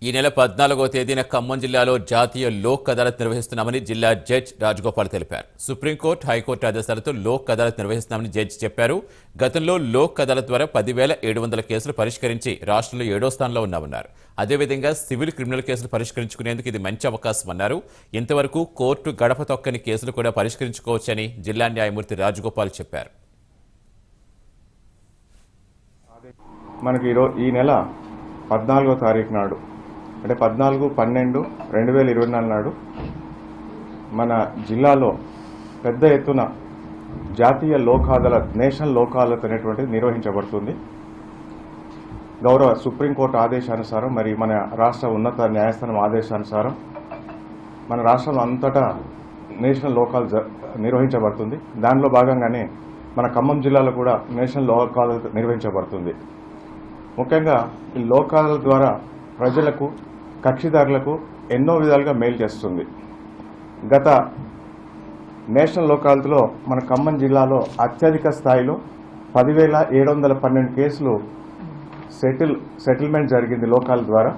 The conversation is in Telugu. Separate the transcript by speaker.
Speaker 1: ఈ నెల 14వ తేదీన ఖమ్మం జిల్లాలో జాతీయ లోక్ అదాలత్ నిర్వహిస్తున్నామని జిల్లా జడ్జ్ రాజగోపాల్ తెలిపారు. సుప్రీంకోర్టు, హైకోర్టు ఆదేశాలతో లోక్ అదాలత్ నిర్వహిస్తున్నామని జడ్జి చెప్పారు. గతంలో లోక్ అదాలత్ ద్వారా 10,700 కేసులు పరిష్కరించి రాష్ట్రంలో 7వ స్థానంలో ఉన్నామన్నారు. అదేవిధంగా సివిల్, క్రిమినల్ కేసులు పరిష్కరించుకునేందుకు ఇది మంచి అవకాశం అన్నారు. ఇంతవరకు కోర్టు గడప తొక్కని కేసులు కూడా పరిష్కరించుకోవచ్చని జిల్లా న్యాయమూర్తి రాజగోపాల్ చెప్పారు.
Speaker 2: మనకి ఈ నెల 14వ తారీఖు నాడు అంటే 14/12/2024 నాడు మన జిల్లాలో పెద్ద ఎత్తున జాతీయ లోక్ అదాలత్, నేషనల్ లోక్ అదాలత్ అనేటువంటిది నిర్వహించబడుతుంది. గౌరవ సుప్రీంకోర్టు ఆదేశానుసారం మరి మన రాష్ట్ర ఉన్నత న్యాయస్థానం ఆదేశానుసారం మన రాష్ట్రం అంతటా నేషనల్ లోక్ అదాలత్ నిర్వహించబడుతుంది. దానిలో భాగంగానే మన ఖమ్మం జిల్లాలో కూడా నేషనల్ లోక్ అదాలత్ నిర్వహించబడుతుంది. ముఖ్యంగా ఈ లోక్ అదాలత్ ద్వారా ప్రజలకు, కక్షిదారులకు ఎన్నో విధాలుగా మేలు చేస్తుంది. గత నేషనల్ లోక్ అదాలత్లో మన ఖమ్మం జిల్లాలో అత్యధిక స్థాయిలో 10,712 కేసులు సెటిల్మెంట్ జరిగింది లోక్ అదాలత్ ద్వారా.